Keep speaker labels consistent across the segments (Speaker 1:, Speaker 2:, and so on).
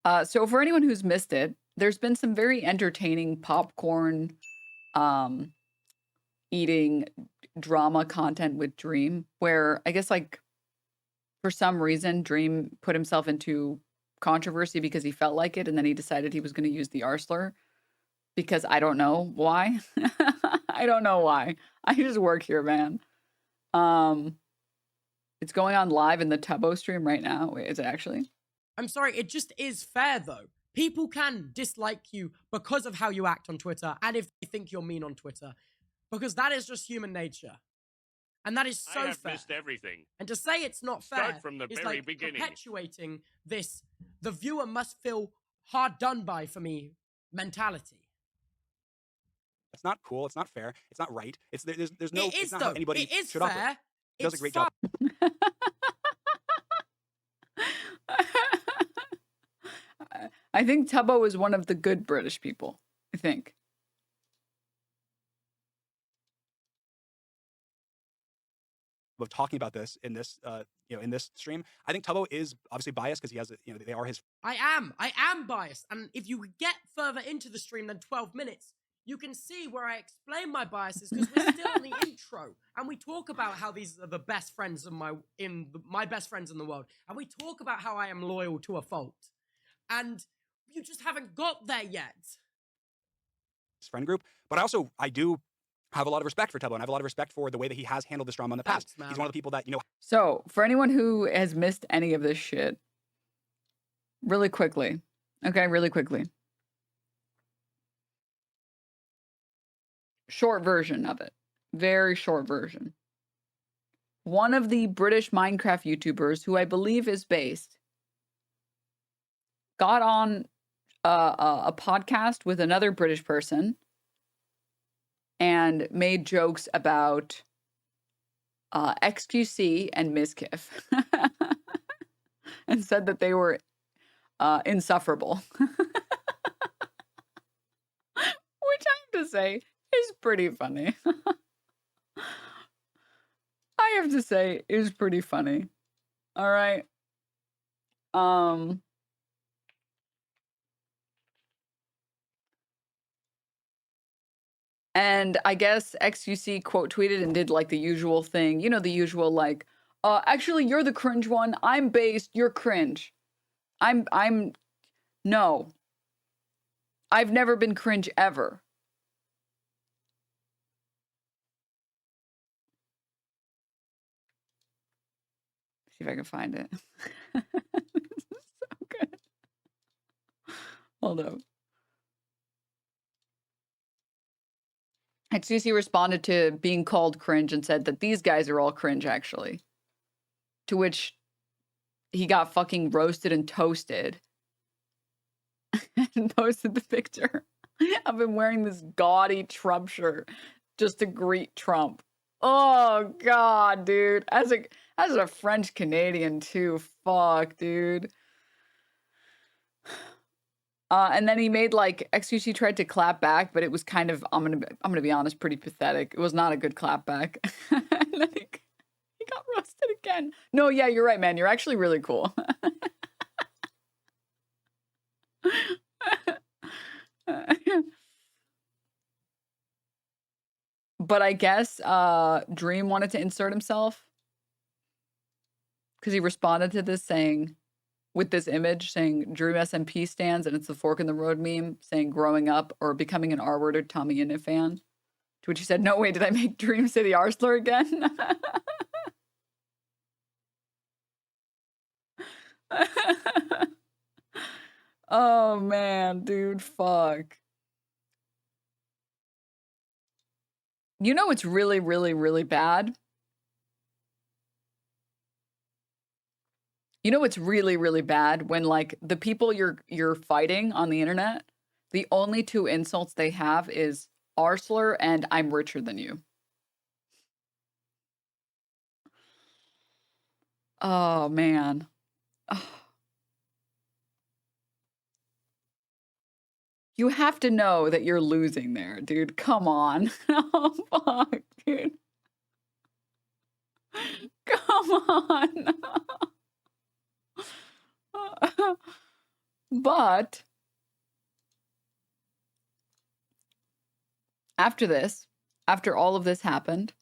Speaker 1: So for anyone who's missed it, there's been some very entertaining popcorn um, eating drama content with Dream, where I guess like for some reason Dream put himself into controversy because he felt like it, and then he decided he was going to use the R slur because I don't know why. I don't know why. I just work here, man. Um, it's going on live in the Tubbo stream right now. Wait, is it actually?
Speaker 2: I'm sorry, it just is fair though. People can dislike you because of how you act on Twitter and if they think you're mean on Twitter, because that is just human nature. And that is so
Speaker 3: I have
Speaker 2: fair.
Speaker 3: missed everything.
Speaker 2: And to say it's not fair
Speaker 3: Start from the
Speaker 2: is
Speaker 3: very
Speaker 2: like
Speaker 3: beginning.
Speaker 2: perpetuating this the viewer must feel hard done by for me mentality.
Speaker 4: That's not cool. It's not fair. It's not right. There's no.
Speaker 2: It is
Speaker 4: it's not
Speaker 2: though.
Speaker 4: how anybody
Speaker 2: It is
Speaker 4: should
Speaker 2: fair.
Speaker 4: operate. He does a
Speaker 2: It's
Speaker 4: great job.
Speaker 1: I think Tubbo is one of the good British people. I think.
Speaker 4: Of talking about this in this, in this stream, I think Tubbo is obviously biased because he has, they are his.
Speaker 2: I am biased, and if you get further into the stream than 12 minutes, you can see where I explain my biases because we're still in the intro, and we talk about how these are the best friends of my best friends in the world, and we talk about how I am loyal to a fault, and you just haven't got there yet.
Speaker 4: His friend group, but I do have a lot of respect for Tubbo, and I have a lot of respect for the way that he has handled this drama in the past.
Speaker 2: Thanks,
Speaker 4: He's one of the people that,
Speaker 1: So, for anyone who has missed any of this shit, really quickly. Okay, really quickly. Short version of it. Very short version. One of the British Minecraft YouTubers, who I believe is based, got on a podcast with another British person and made jokes about XQC and Mizkif and said that they were insufferable. Which I have to say is pretty funny. I have to say is pretty funny. All right. And I guess XUC quote tweeted and did like the usual thing. You know, the usual like, actually you're the cringe one. I'm based, you're cringe. No. I've never been cringe ever. See if I can find it. This is so good. Hold up. XUC responded to being called cringe and said that these guys are all cringe, actually. To which he got fucking roasted and toasted. And posted the picture of him wearing this gaudy Trump shirt just to greet Trump. Oh God, dude. As a French Canadian too. Fuck, dude. And then he made like XQC tried to clap back, but it was kind of I'm gonna be honest, pretty pathetic. It was not a good clap back. And then he got roasted again. No, yeah, you're right, man. You're actually really cool. But I guess Dream wanted to insert himself because he responded to this saying, with this image saying Dream SMP stands, and it's the fork in the road meme saying growing up or becoming an R-worded TommyInnit fan. To which he said, no way, did I make Dream say the R slur again? Oh man, dude, fuck. You know it's really, really, really bad? You know it's really, really bad when like the people you're fighting on the internet, the only two insults they have is R slur and I'm richer than you. Oh man. Oh. You have to know that you're losing there, dude. Come on. Oh fuck, dude. Come on. But after all of this happened,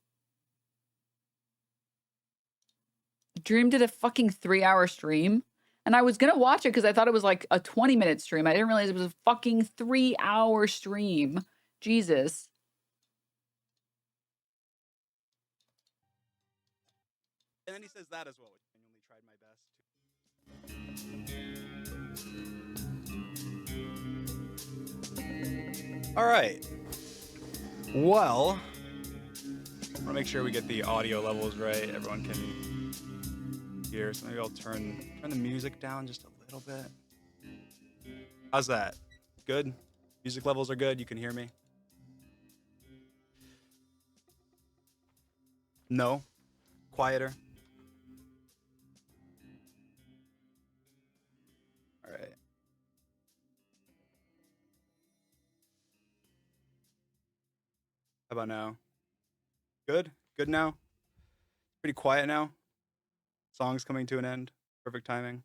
Speaker 1: Dream did a fucking 3-hour stream. And I was going to watch it because I thought it was like a 20-minute stream. I didn't realize it was a fucking 3-hour stream. Jesus.
Speaker 4: And then he says that as well. I genuinely tried my best. All right. Well, I want to make sure we get the audio levels right. Everyone can hear. So maybe I'll turn the music down just a little bit. How's that? Good? Music levels are good? You can hear me? No? Quieter? All right. How about now? Good? Good now? Pretty quiet now? Song's coming to an end. Perfect timing.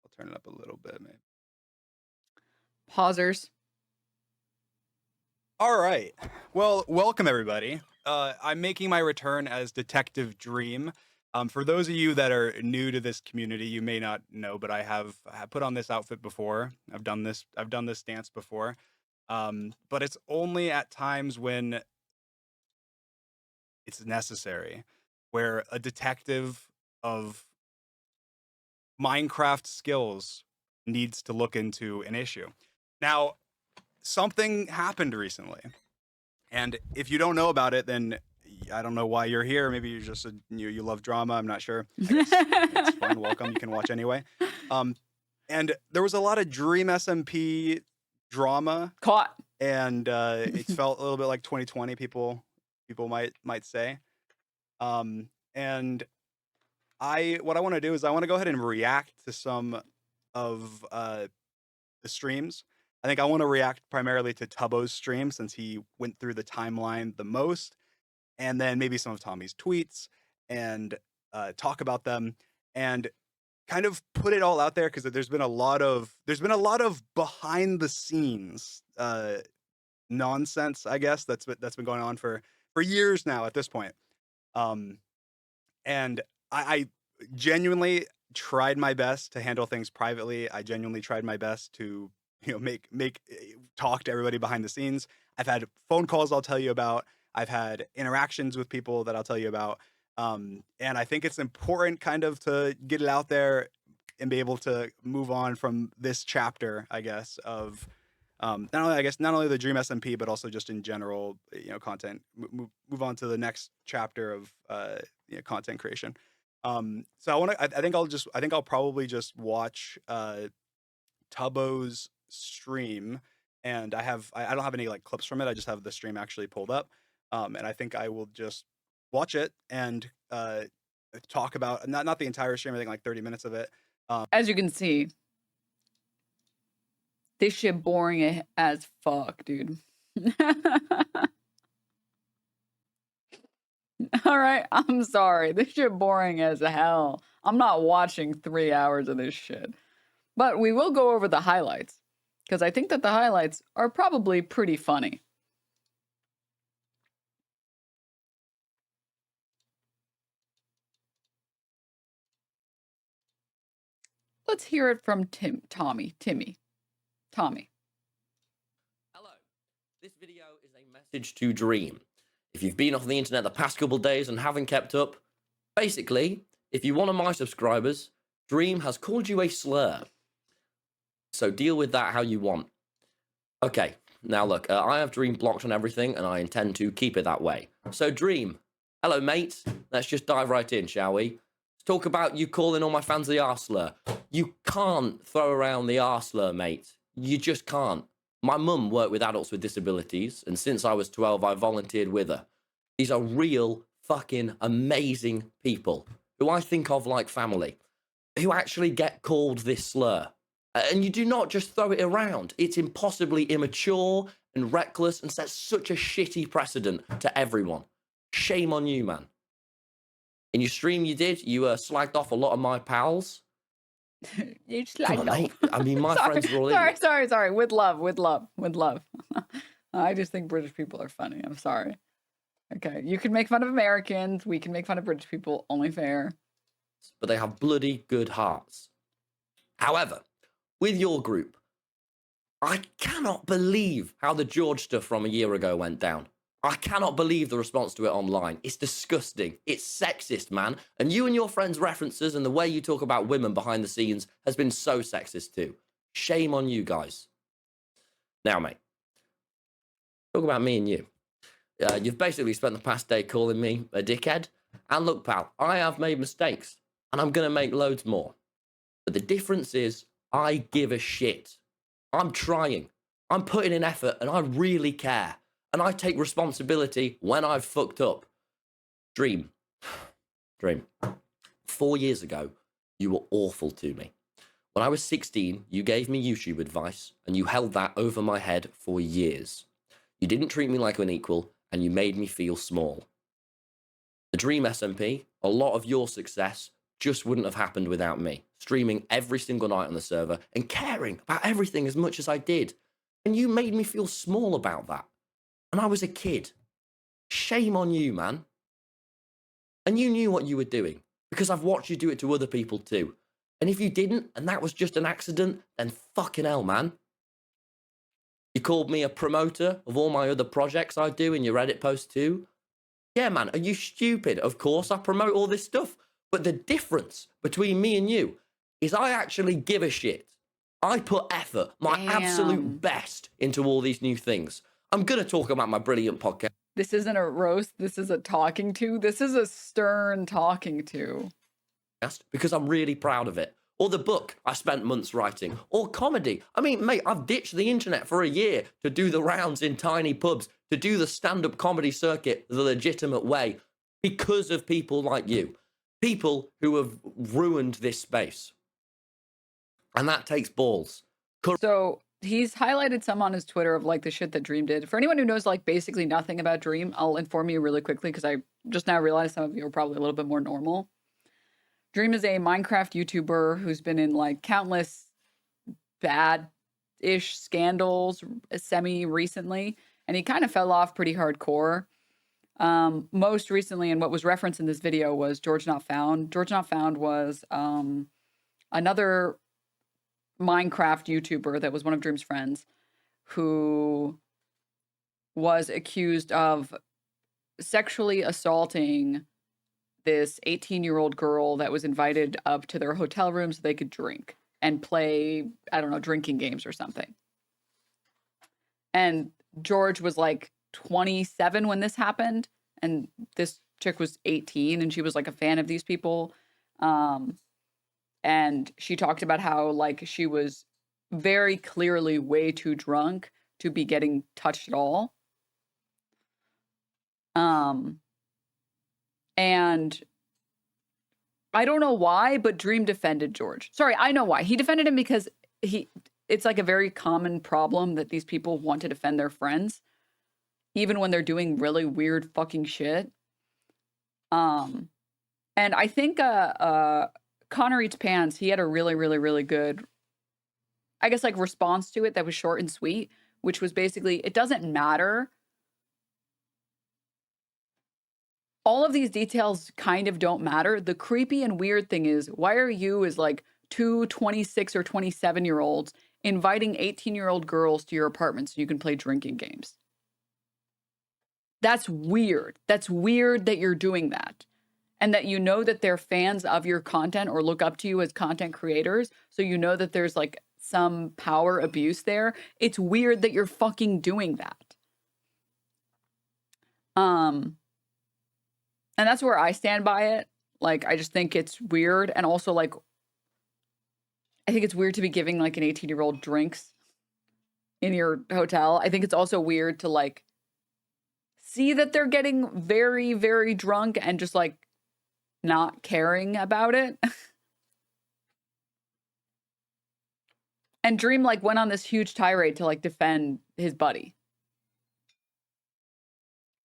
Speaker 4: I'll turn it up a little bit, maybe.
Speaker 1: Pausers.
Speaker 4: All right. Well, welcome everybody. I'm making my return as Detective Dream. For those of you that are new to this community, you may not know, but I have put on this outfit before. I've done this dance before. But it's only at times when it's necessary, where a detective of Minecraft skills needs to look into an issue. Now, something happened recently, and if you don't know about it, then I don't know why you're here. Maybe you're just you love drama. I'm not sure. I guess it's fine. Welcome. You can watch anyway. And there was a lot of Dream SMP drama.
Speaker 1: Caught.
Speaker 4: And it felt a little bit like 2020. People might say. And what I want to do is I want to go ahead and react to some of the streams. I think I want to react primarily to Tubbo's stream since he went through the timeline the most, and then maybe some of Tommy's tweets and talk about them and kind of put it all out there because there's been a lot of behind the scenes nonsense, I guess, that's been going on for years now at this point. And I genuinely tried my best to handle things privately. I genuinely tried my best to make talk to everybody behind the scenes. I've had phone calls I'll tell you about. I've had interactions with people that I'll tell you about. And I think it's important kind of to get it out there and be able to move on from this chapter, I guess, of not only the Dream SMP, but also just in general, content. Move on to the next chapter of content creation. So I think I'll probably just watch Tubbo's stream, and I don't have any like clips from it. I just have the stream actually pulled up, and I think I will just watch it and talk about not the entire stream. I think like 30 minutes of it.
Speaker 1: As you can see, this shit boring as fuck, dude. All right, I'm sorry. This shit boring as hell. I'm not watching 3 hours of this shit. But we will go over the highlights, because I think that the highlights are probably pretty funny. Let's hear it from Tommy.
Speaker 3: Hello. This video is a message to Dream. If you've been off the internet the past couple days and haven't kept up, basically, if you're one of my subscribers, Dream has called you a slur. So deal with that how you want. Okay, now look, I have Dream blocked on everything and I intend to keep it that way. So Dream, hello mate, let's just dive right in, shall we? Let's talk about you calling all my fans the R-slur. You can't throw around the R-slur, mate. You just can't. My mum worked with adults with disabilities, and since I was 12, I volunteered with her. These are real, fucking amazing people who I think of like family, who actually get called this slur. And you do not just throw it around. It's impossibly immature and reckless and sets such a shitty precedent to everyone. Shame on you, man. In your stream you did, you slagged off a lot of my pals.
Speaker 1: You just
Speaker 3: Come on, mate. I mean, my
Speaker 1: sorry,
Speaker 3: friends were all idiots.
Speaker 1: sorry. With love. I just think British people are funny. I'm sorry. Okay, you can make fun of Americans. We can make fun of British people. Only fair.
Speaker 3: But they have bloody good hearts. However, with your group, I cannot believe how the George stuff from a year ago went down. I cannot believe the response to it online. It's disgusting. It's sexist, man. And you and your friends' references and the way you talk about women behind the scenes has been so sexist too. Shame on you guys. Now, mate, talk about me and you. You've basically spent the past day calling me a dickhead. And look, pal, I have made mistakes. And I'm going to make loads more. But the difference is, I give a shit. I'm trying. I'm putting in effort and I really care. And I take responsibility when I've fucked up. Dream. 4 years ago, you were awful to me. When I was 16, you gave me YouTube advice and you held that over my head for years. You didn't treat me like an equal and you made me feel small. The Dream SMP, a lot of your success just wouldn't have happened without me, streaming every single night on the server and caring about everything as much as I did. And you made me feel small about that. And I was a kid. Shame on you, man. And you knew what you were doing because I've watched you do it to other people too. And if you didn't, and that was just an accident, then fucking hell, man. You called me a promoter of all my other projects I do in your Reddit post too. Yeah, man, are you stupid? Of course I promote all this stuff. But the difference between me and you is I actually give a shit. I put effort, my absolute best into all these new things. I'm going to talk about my brilliant podcast.
Speaker 1: This isn't a roast. This is a talking to. This is a stern talking to.
Speaker 3: Because I'm really proud of it. Or the book I spent months writing. Or comedy. I mean, mate, I've ditched the internet for a year to do the rounds in tiny pubs, to do the stand-up comedy circuit the legitimate way because of people like you. People who have ruined this space. And that takes balls.
Speaker 1: So he's highlighted some on his Twitter of like the shit that Dream did. For anyone who knows like basically nothing about Dream, I'll inform you really quickly because I just now realized some of you are probably a little bit more normal. Dream is a Minecraft YouTuber who's been in like countless bad-ish scandals semi-recently. And he kind of fell off pretty hardcore. Most recently, and what was referenced in this video was George Not Found. George Not Found was another Minecraft YouTuber that was one of Dream's friends who was accused of sexually assaulting this 18-year-old girl that was invited up to their hotel room so they could drink and play, I don't know, drinking games or something. And George was like 27 when this happened, and this chick was 18, and she was like a fan of these people. And she talked about how like she was very clearly way too drunk to be getting touched at all. And I don't know why, but Dream defended George. Sorry, I know why. He defended him because it's like a very common problem that these people want to defend their friends, even when they're doing really weird fucking shit. And I think Connor Eats Pants, he had a really, really, really good, I guess, like response to it that was short and sweet, which was basically, it doesn't matter. All of these details kind of don't matter. The creepy and weird thing is, why are you as like two 26 or 27-year-olds inviting 18-year-old girls to your apartment so you can play drinking games? That's weird. That's weird that you're doing that. And that you know that they're fans of your content or look up to you as content creators. So you know that there's like some power abuse there. It's weird that you're fucking doing that. And that's where I stand by it. Like, I just think it's weird. And also, like, I think it's weird to be giving, like, an 18-year-old drinks in your hotel. I think it's also weird to, like, see that they're getting very, very drunk and just, like, not caring about it. And Dream, like, went on this huge tirade to, like, defend his buddy.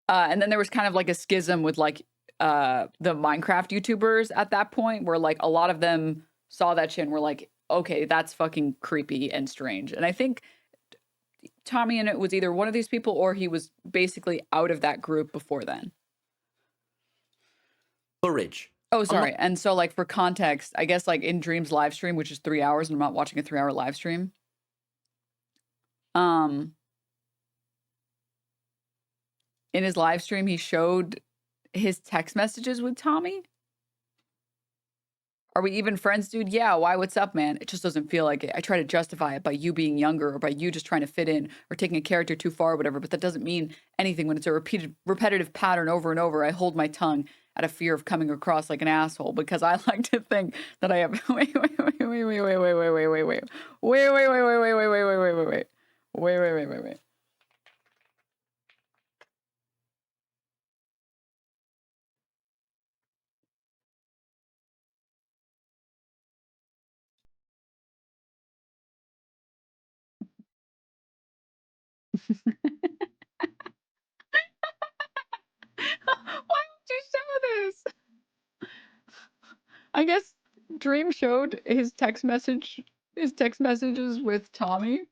Speaker 1: And then there was kind of, like, a schism with, like, the Minecraft YouTubers at that point, where like a lot of them saw that shit and were like, okay, that's fucking creepy and strange. And I think TommyInnit was either one of these people or he was basically out of that group before then.
Speaker 3: Courage.
Speaker 1: Oh, sorry. And so, like, for context, I guess, like, in Dream's live stream, which is 3 hours, and I'm not watching a 3-hour live stream. In his live stream, he showed his text messages with Tommy. Are we even friends, dude? Yeah. Why? What's up, man? It just doesn't feel like it. I try to justify it by you being younger or by you just trying to fit in or taking a character too far or whatever, but that doesn't mean anything when it's a repetitive pattern over and over. I hold my tongue out of fear of coming across like an asshole because I like to think that I have wait. Why would you show this? I guess Dream showed his text messages with Tommy.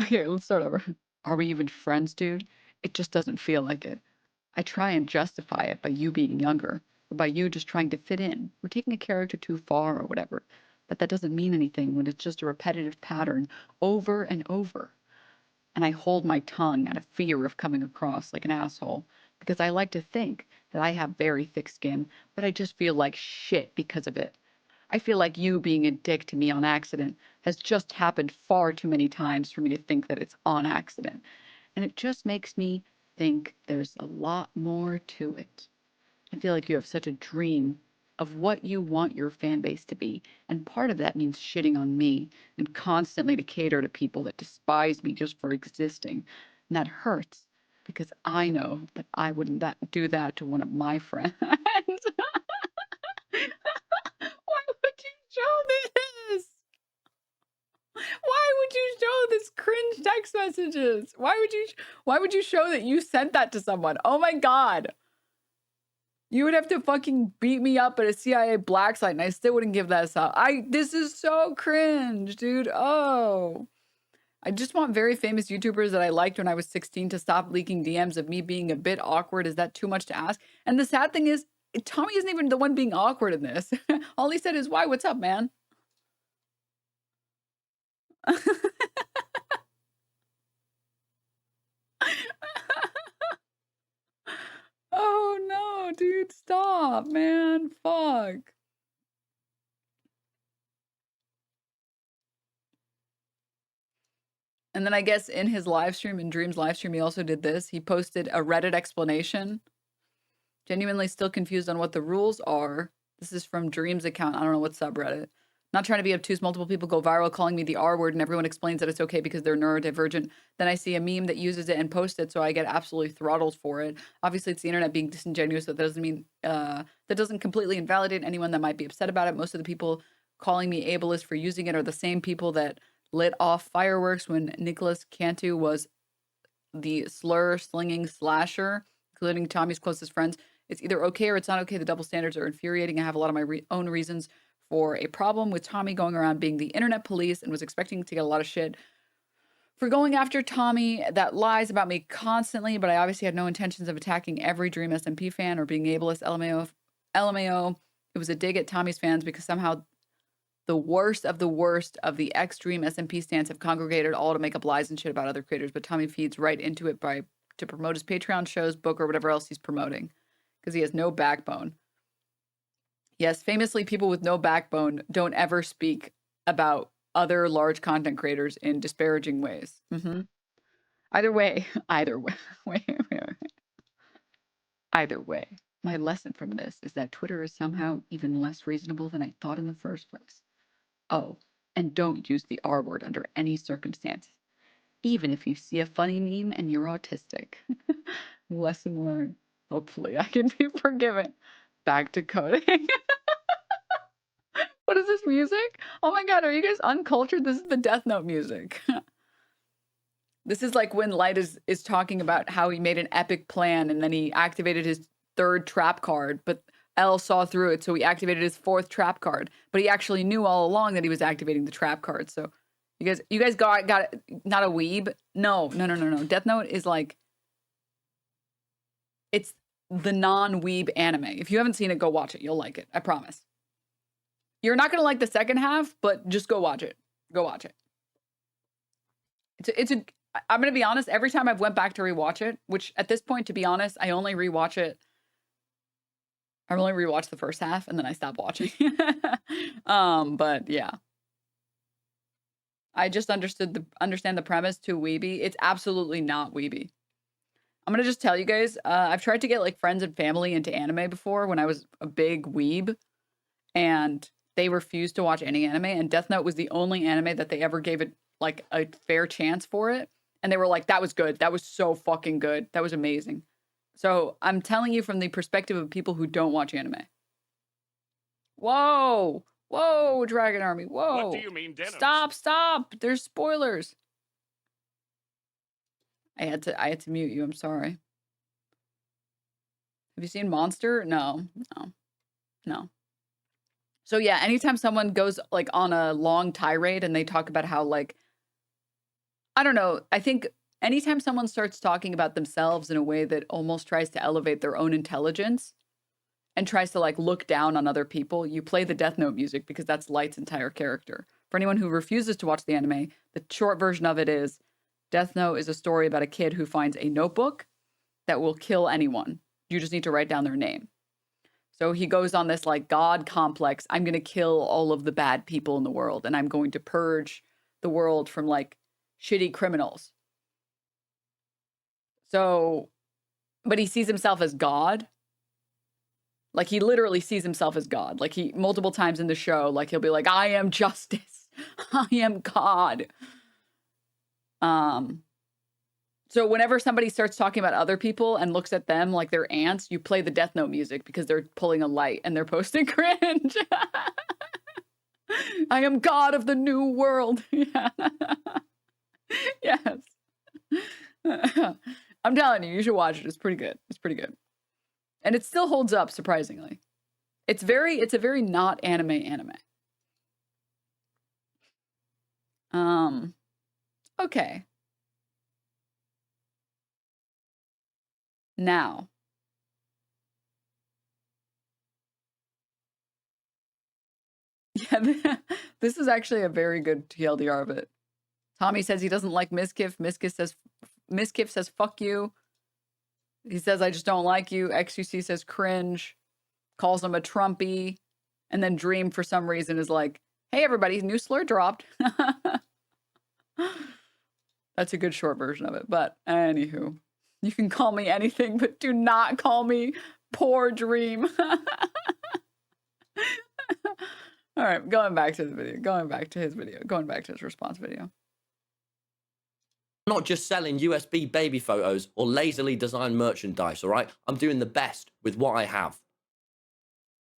Speaker 1: Okay, let's start over. Are we even friends, dude? It just doesn't feel like it. I try and justify it by you being younger, or by you just trying to fit in, or taking a character too far, or whatever. But that doesn't mean anything when it's just a repetitive pattern over and over. And I hold my tongue out of fear of coming across like an asshole, because I like to think that I have very thick skin, but I just feel like shit because of it. I feel like you being a dick to me on accident has just happened far too many times for me to think that it's on accident. And it just makes me think there's a lot more to it. I feel like you have such a dream of what you want your fan base to be. And part of that means shitting on me and constantly to cater to people that despise me just for existing. And that hurts because I know that I wouldn't do that to one of my friends. Why would you show this? Why would you show this cringe text messages? Why would you show that you sent that to someone? Oh my God. You would have to fucking beat me up at a CIA black site and I still wouldn't give that up. This is so cringe, dude. Oh. I just want very famous YouTubers that I liked when I was 16 to stop leaking DMs of me being a bit awkward. Is that too much to ask? And the sad thing is, Tommy isn't even the one being awkward in this. All he said is, why, what's up, man? Oh no, dude, stop, man. Fuck. And then I guess in his live stream, in Dream's live stream, he also did this. He posted a Reddit explanation. Genuinely still confused on what the rules are. This is from Dream's account. I don't know what subreddit. Not trying to be obtuse. Multiple people go viral calling me the R word and everyone explains that it's okay because they're neurodivergent. Then I see a meme that uses it and posts it, so I get absolutely throttled for it. Obviously, it's the internet being disingenuous, but that doesn't mean that doesn't completely invalidate anyone that might be upset about it. Most of the people calling me ableist for using it are the same people that lit off fireworks when Nicholas Cantu was the slur-slinging slasher, including Tommy's closest friends. It's either okay or it's not okay. The double standards are infuriating. I have a lot of my own reasons for a problem with Tommy going around being the internet police and was expecting to get a lot of shit for going after Tommy that lies about me constantly, but I obviously had no intentions of attacking every Dream SMP fan or being ableist. LMAO. It was a dig at Tommy's fans because somehow the worst of the ex-Dream SMP stans have congregated all to make up lies and shit about other creators, but Tommy feeds right into it to promote his Patreon shows, book, or whatever else he's promoting because he has no backbone. Yes, famously, people with no backbone don't ever speak about other large content creators in disparaging ways. Either way, either way, my lesson from this is that Twitter is somehow even less reasonable than I thought in the first place. Oh, and don't use the R word under any circumstance, even if you see a funny meme and you're autistic. Lesson learned. Hopefully, I can be forgiven. Back to coding. What is this music? Oh my God, are you guys uncultured? This is the Death Note music. This is like when Light is talking about how he made an epic plan and then he activated his 3rd trap card, but L saw through it, so he activated his 4th trap card. But he actually knew all along that he was activating the trap card. So you guys got not a weeb? No. Death Note is like, it's the non-weeb anime. If you haven't seen it, go watch it. You'll like it. I promise. You're not gonna like the second half, but just go watch it. Go watch it. I'm gonna be honest, every time I've went back to rewatch it, which at this point, to be honest, I only rewatch the first half and then I stop watching. But yeah. I just understand the premise too weeby. It's absolutely not weeby. I'm gonna just tell you guys, I've tried to get like friends and family into anime before when I was a big weeb, and they refused to watch any anime, and Death Note was the only anime that they ever gave it like a fair chance for it. And they were like, that was good. That was so fucking good. That was amazing. So I'm telling you from the perspective of people who don't watch anime. Whoa, Dragon Army, whoa.
Speaker 5: What do you mean, Denims?
Speaker 1: Stop. There's spoilers. I had to mute you. I'm sorry. Have you seen Monster? No. So yeah, anytime someone goes like on a long tirade and they talk about how like, I don't know, I think anytime someone starts talking about themselves in a way that almost tries to elevate their own intelligence and tries to like look down on other people, you play the Death Note music because that's Light's entire character. For anyone who refuses to watch the anime, the short version of it is Death Note is a story about a kid who finds a notebook that will kill anyone. You just need to write down their name. So he goes on this like God complex. I'm going to kill all of the bad people in the world and I'm going to purge the world from like shitty criminals. So, but he sees himself as God. Like he literally sees himself as God. Like he multiple times in the show, like he'll be like, I am justice. I am God. So whenever somebody starts talking about other people and looks at them like they're ants, you play the Death Note music because they're pulling a light and they're posting cringe. I am God of the new world. Yeah. Yes. I'm telling you, you should watch it. It's pretty good. And it still holds up, surprisingly. It's a very not anime. Okay. Now. Yeah, this is actually a very good TLDR of it. Tommy says he doesn't like Mizkif. Mizkif says fuck you. He says I just don't like you. XUC says cringe. Calls him a Trumpy. And then Dream for some reason is like, hey everybody, new slur dropped. That's a good short version of it. But anywho, you can call me anything, but do not call me poor Dream. All right, going back to his response video.
Speaker 3: Not just selling USB baby photos or lazily designed merchandise, all right? I'm doing the best with what I have.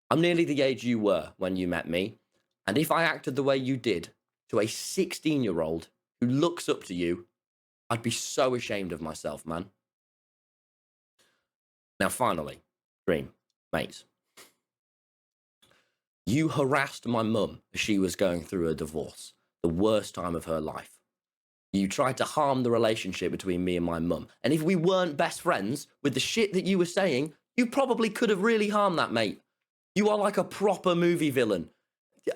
Speaker 3: I'm nearly the age you were when you met me, and if I acted the way you did to a 16-year-old who looks up to you, I'd be so ashamed of myself, man. Now, finally, Dream, mate. You harassed my mum as she was going through a divorce, the worst time of her life. You tried to harm the relationship between me and my mum. And if we weren't best friends, with the shit that you were saying, you probably could have really harmed that, mate. You are like a proper movie villain.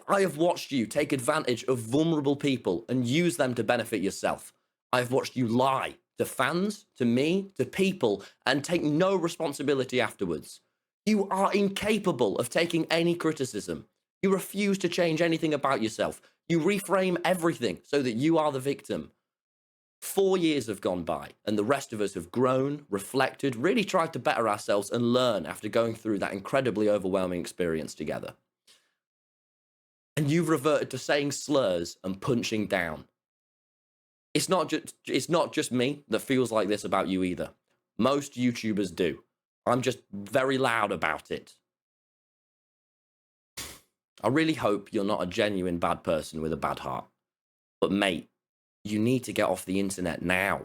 Speaker 3: I have watched you take advantage of vulnerable people and use them to benefit yourself. I've watched you lie to fans, to me, to people, and take no responsibility afterwards. You are incapable of taking any criticism. You refuse to change anything about yourself. You reframe everything so that you are the victim. 4 years have gone by, and the rest of us have grown, reflected, really tried to better ourselves and learn after going through that incredibly overwhelming experience together. And you've reverted to saying slurs and punching down. It's not just me that feels like this about you either. Most YouTubers do. I'm just very loud about it. I really hope you're not a genuine bad person with a bad heart. But mate, you need to get off the internet now.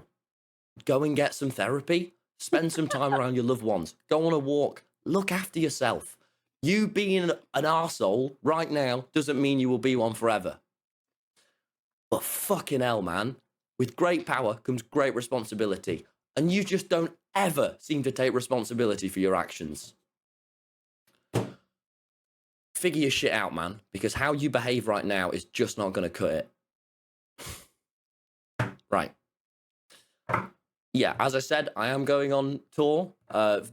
Speaker 3: Go and get some therapy. Spend some time around your loved ones. Go on a walk. Look after yourself. You being an arsehole right now doesn't mean you will be one forever. But fucking hell, man. With great power comes great responsibility. And you just don't ever seem to take responsibility for your actions. Figure your shit out, man. Because how you behave right now is just not going to cut it. Right. Yeah, as I said, I am going on tour,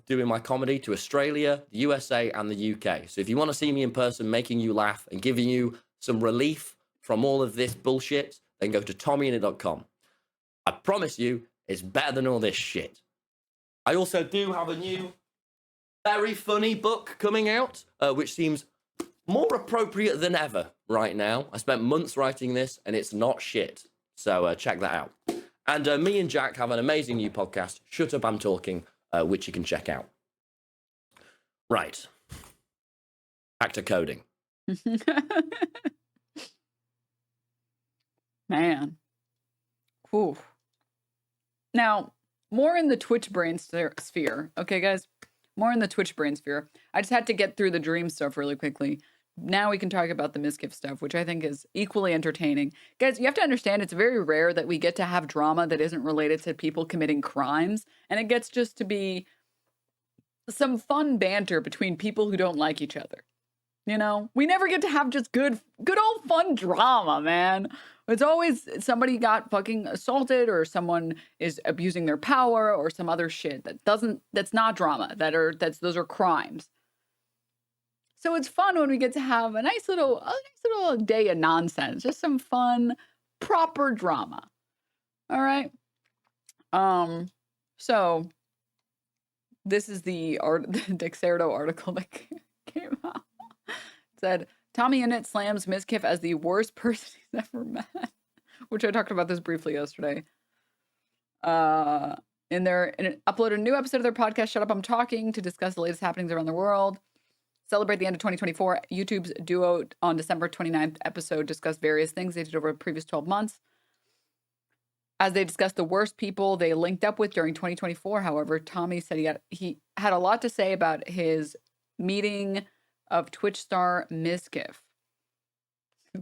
Speaker 3: doing my comedy to Australia, the USA, and the UK. So if you want to see me in person, making you laugh and giving you some relief from all of this bullshit, then go to TommyInnit.com. I promise you, it's better than all this shit. I also do have a new, very funny book coming out, which seems more appropriate than ever right now. I spent months writing this, and it's not shit. So check that out. And me and Jack have an amazing new podcast, Shut Up, I'm Talking, which you can check out. Right. Back to coding.
Speaker 1: Man. Whew. Now, more in the Twitch brain sphere. Okay, guys? More in the Twitch brain sphere. I just had to get through the dream stuff really quickly. Now we can talk about the Mizkif stuff, which I think is equally entertaining. Guys, you have to understand it's very rare that we get to have drama that isn't related to people committing crimes. And it gets just to be some fun banter between people who don't like each other. You know, we never get to have just good old fun drama, man. It's always somebody got fucking assaulted or someone is abusing their power or some other shit that's not drama, those are crimes. So it's fun when we get to have a nice little day of nonsense, just some fun, proper drama. All right. So this is the Dexerto article that came out. It said TommyInnit slams Mizkif as the worst person he's ever met, which I talked about this briefly yesterday. Upload a new episode of their podcast, Shut Up, I'm Talking, to discuss the latest happenings around the world. Celebrate the end of 2024. YouTube's Duo on December 29th episode discussed various things they did over the previous 12 months. As they discussed the worst people they linked up with during 2024, however, Tommy said he had a lot to say about his meeting of Twitch star Mizkif.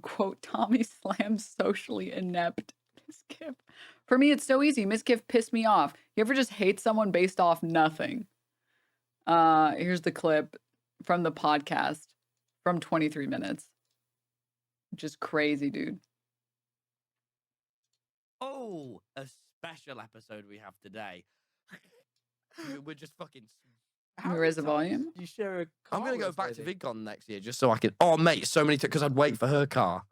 Speaker 1: Quote, Tommy slams socially inept Mizkif. For me, it's so easy. Mizkif pissed me off. You ever just hate someone based off nothing? Here's the clip from the podcast from 23 minutes. Just crazy, dude.
Speaker 3: Oh, a special episode we have today. We're just fucking...
Speaker 1: Can we raise the volume?
Speaker 5: You share a car
Speaker 3: I'm going to go
Speaker 5: with
Speaker 3: back to
Speaker 5: lady?
Speaker 3: VidCon next year just so I can... Oh, mate, so many... Because I'd wait for her car.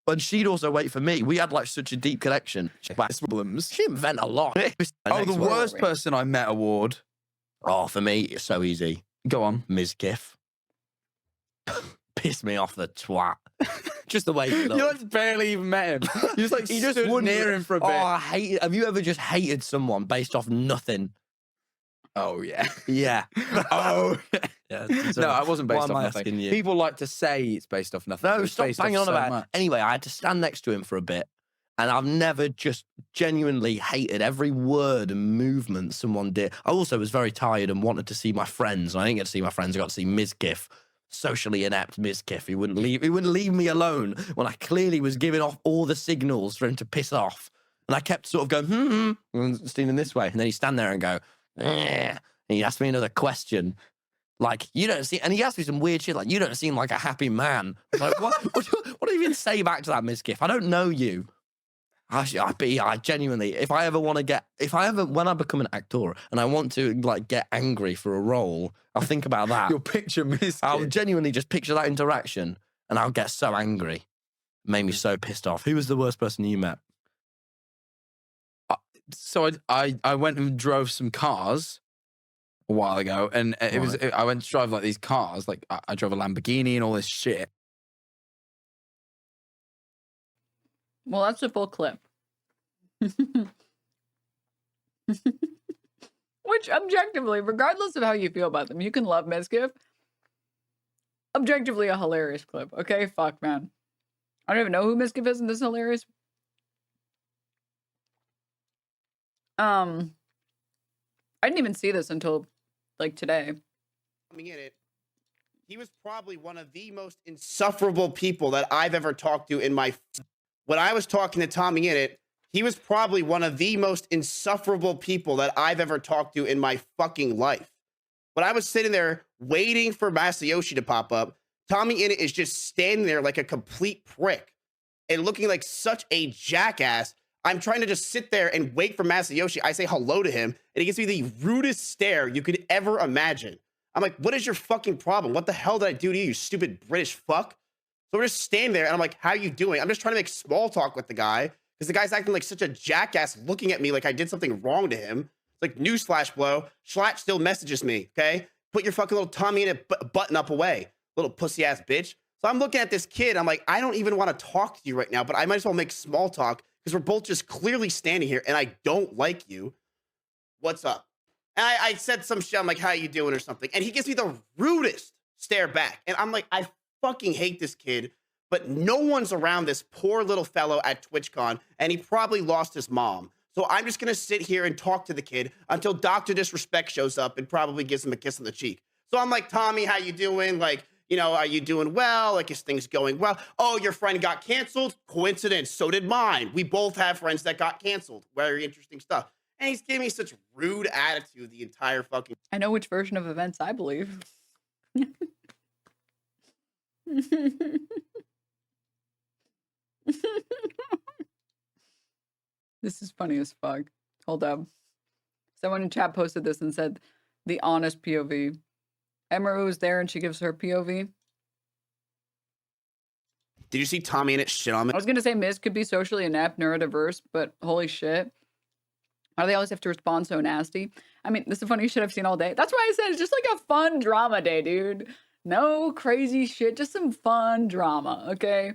Speaker 3: But she'd also wait for me. We had, like, such a deep connection.
Speaker 5: Problems.
Speaker 3: She didn't vent a lot.
Speaker 5: Oh, the worst person I met award.
Speaker 3: Oh, for me, it's so easy.
Speaker 5: Go on.
Speaker 3: Mizkif. Pissed me off, the twat. Just the way he looked.
Speaker 5: You like barely even met him. You just like
Speaker 3: He just
Speaker 5: stood
Speaker 3: wouldn't-
Speaker 5: near him for a
Speaker 3: Oh,
Speaker 5: bit.
Speaker 3: I hate it. Have you ever just hated someone based off nothing?
Speaker 5: Oh yeah.
Speaker 3: Yeah.
Speaker 5: Oh.
Speaker 3: Yeah.
Speaker 5: No, I wasn't based
Speaker 3: Why
Speaker 5: off
Speaker 3: am I
Speaker 5: nothing.
Speaker 3: asking you?
Speaker 5: People like to say it's based off nothing. but
Speaker 3: No,
Speaker 5: it's
Speaker 3: stop
Speaker 5: based off
Speaker 3: banging on
Speaker 5: so
Speaker 3: about
Speaker 5: much.
Speaker 3: it. Anyway, I had to stand next to him for a bit, and I've never just genuinely hated every word and movement someone did. I also was very tired and wanted to see my friends, and I didn't get to see my friends. I got to see Mizkif, socially inept Mizkif. He wouldn't leave me alone when I clearly was giving off all the signals for him to piss off. And I kept sort of going, and steaming this way. And then he'd stand there and go, and he'd ask me another question. Like, you don't see, and he asked me some weird shit, like, you don't seem like a happy man. Like, what do you even say back to that, Mizkif? I don't know you. I genuinely, when I become an actor and I want to, like, get angry for a role, I'll think about that.
Speaker 5: Your picture missed.
Speaker 3: I'll genuinely just picture that interaction and I'll get so angry. It made me so pissed off. Who was the worst person you met?
Speaker 5: So I went and drove some cars a while ago, and I went to drive like these cars, like I drove a Lamborghini and all this shit.
Speaker 1: Well, that's the full clip. Which, objectively, regardless of how you feel about them, you can love Mizkif. Objectively, a hilarious clip. Okay, fuck, man. I don't even know who Mizkif is, and this is hilarious. I didn't even see this until like today.
Speaker 6: TommyInnit, he was probably one of the most insufferable people that I've ever talked to in my. When I was talking to TommyInnit, he was probably one of the most insufferable people that I've ever talked to in my fucking life. When I was sitting there waiting for Masayoshi to pop up, TommyInnit is just standing there like a complete prick and looking like such a jackass. I'm trying to just sit there and wait for Masayoshi. I say hello to him, and he gives me the rudest stare you could ever imagine. I'm like, what is your fucking problem? What the hell did I do to you, you stupid British fuck? So we're just standing there, and I'm like, how you doing? I'm just trying to make small talk with the guy, because the guy's acting like such a jackass, looking at me like I did something wrong to him. It's like, newsflash, blow. Schlatt still messages me, okay? Put your fucking little TommyInnit button up away, little pussy-ass bitch. So I'm looking at this kid. I'm like, I don't even want to talk to you right now, but I might as well make small talk because we're both just clearly standing here, and I don't like you. What's up? And I said some shit. I'm like, how you doing or something? And he gives me the rudest stare back. And I'm like, I fucking hate this kid, but no one's around this poor little fellow at TwitchCon, and he probably lost his mom. So I'm just going to sit here and talk to the kid until Dr. Disrespect shows up and probably gives him a kiss on the cheek. So I'm like, Tommy, how you doing? Like, you know, are you doing well? Like, is things going well? Oh, your friend got canceled? Coincidence. So did mine. We both have friends that got canceled. Very interesting stuff. And he's giving me such rude attitude the entire fucking.
Speaker 1: I know which version of events I believe. This is funny as fuck. Hold up. Someone in chat posted this and said, the honest POV. Emeru is there and she gives her POV.
Speaker 6: Did you see TommyInnit shit on me?
Speaker 1: I was going to say Miz could be socially inept, neurodiverse, but holy shit. Why do they always have to respond so nasty? I mean, this is the funniest shit I've seen all day. That's why I said it's just like a fun drama day, dude. No crazy shit, just some fun drama, okay?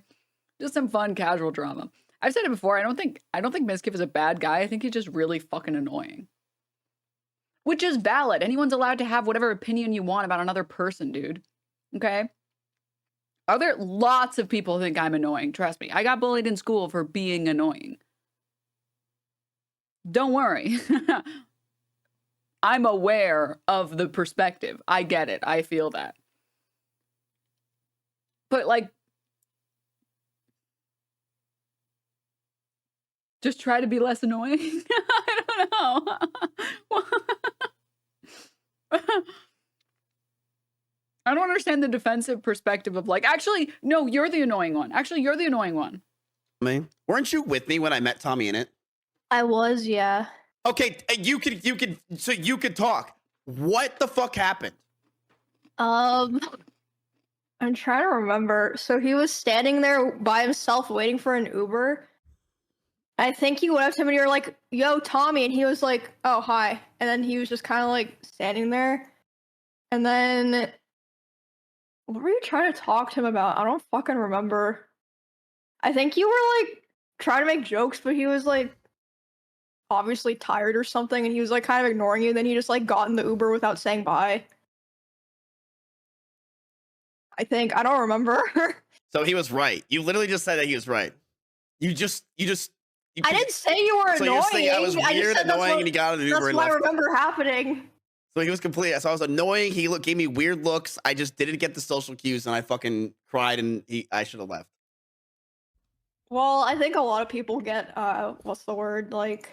Speaker 1: Just some fun casual drama. I've said it before. I don't think Mizkif is a bad guy. I think he's just really fucking annoying. Which is valid. Anyone's allowed to have whatever opinion you want about another person, dude. Okay? Lots of people think I'm annoying. Trust me. I got bullied in school for being annoying. Don't worry. I'm aware of the perspective. I get it. I feel that. But like, just try to be less annoying. I don't know. I don't understand the defensive perspective of like, actually, no, you're the annoying one. Actually, you're the annoying one.
Speaker 6: Weren't you with me when I met TommyInnit?
Speaker 7: I was, yeah.
Speaker 6: Okay, you could talk. What the fuck happened?
Speaker 7: I'm trying to remember. So he was standing there by himself waiting for an Uber. I think you went up to him and you were like, yo, Tommy. And he was like, oh, hi. And then he was just kind of like standing there. And then what were you trying to talk to him about? I don't fucking remember. I think you were like trying to make jokes, but he was like obviously tired or something. And he was like kind of ignoring you. Then he just like got in the Uber without saying bye. I think. I don't remember.
Speaker 6: So he was right. You literally just said that he was right. I
Speaker 7: didn't say you were
Speaker 6: so
Speaker 7: annoying.
Speaker 6: you're saying I was weird, annoying, and he got out of the Uber
Speaker 7: That's
Speaker 6: and
Speaker 7: what I
Speaker 6: left.
Speaker 7: remember happening.
Speaker 6: So he was complete. So I was annoying. He gave me weird looks. I just didn't get the social cues, and I fucking cried, and I should have left.
Speaker 7: Well, I think a lot of people get what's the word, like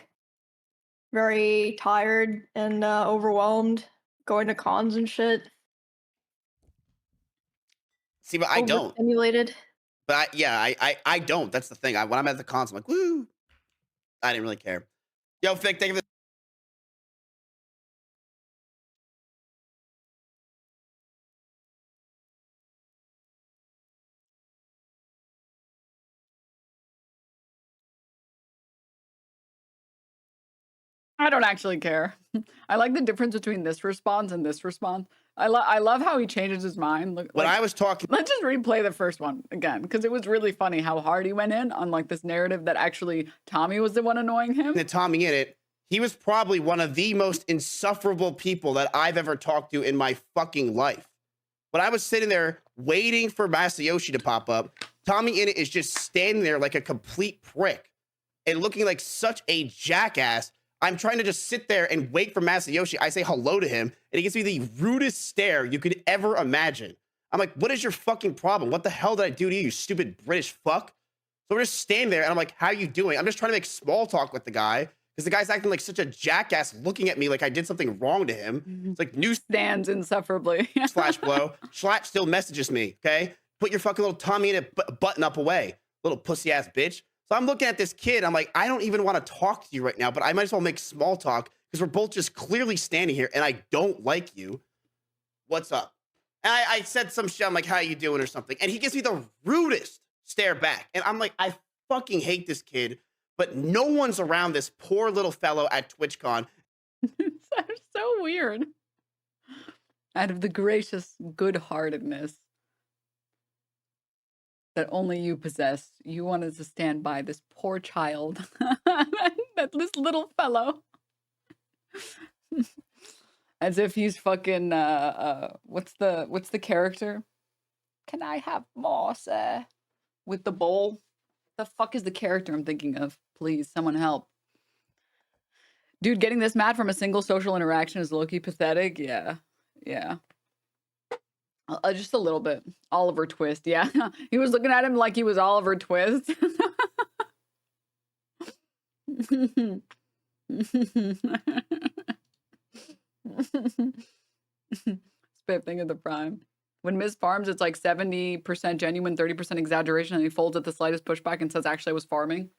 Speaker 7: very tired and overwhelmed going to cons and shit.
Speaker 6: See, but I don't.
Speaker 7: Overstimulated.
Speaker 6: But I don't. That's the thing. When I'm at the cons, I'm like, woo. I didn't really care. Yo, Fick, thank you for the.
Speaker 1: I don't actually care. I like the difference between this response and this response. I love how he changes his mind. Look,
Speaker 6: When
Speaker 1: like,
Speaker 6: I was talking.
Speaker 1: let's just replay the first one again, because it was really funny how hard he went in on like this narrative that actually Tommy was the one annoying him.
Speaker 6: The TommyInnit, he was probably one of the most insufferable people that I've ever talked to in my fucking life. When I was sitting there waiting for Masayoshi to pop up, TommyInnit is just standing there like a complete prick and looking like such a jackass. I'm trying to just sit there and wait for Masayoshi. I say hello to him, and he gives me the rudest stare you could ever imagine. I'm like, what is your fucking problem? What the hell did I do to you, you stupid British fuck? So we're just standing there, and I'm like, how you doing? I'm just trying to make small talk with the guy, because the guy's acting like such a jackass, looking at me like I did something wrong to him. It's like, new
Speaker 1: Stands insufferably.
Speaker 6: slash blow. Schlatt still messages me, okay? Put your fucking little Tommy in it button up away, little pussy ass bitch. So I'm looking at this kid. I'm like, I don't even want to talk to you right now, but I might as well make small talk because we're both just clearly standing here and I don't like you. What's up? And I said some shit. I'm like, how you doing or something? And he gives me the rudest stare back. And I'm like, I fucking hate this kid, but no one's around this poor little fellow at TwitchCon.
Speaker 1: That's so weird. Out of the gracious good-heartedness that only you possess, you wanted to stand by this poor child, this little fellow, as if he's fucking what's the character? Can I have more, sir? With the bowl. The fuck is the character I'm thinking of? Please, someone help. Dude, getting this mad from a single social interaction is low-key pathetic. Yeah. Just a little bit. Oliver Twist, yeah. He was looking at him like he was Oliver Twist. Spit thing of the prime. When Miz farms, it's like 70% genuine, 30% exaggeration, and he folds at the slightest pushback and says, actually, I was farming.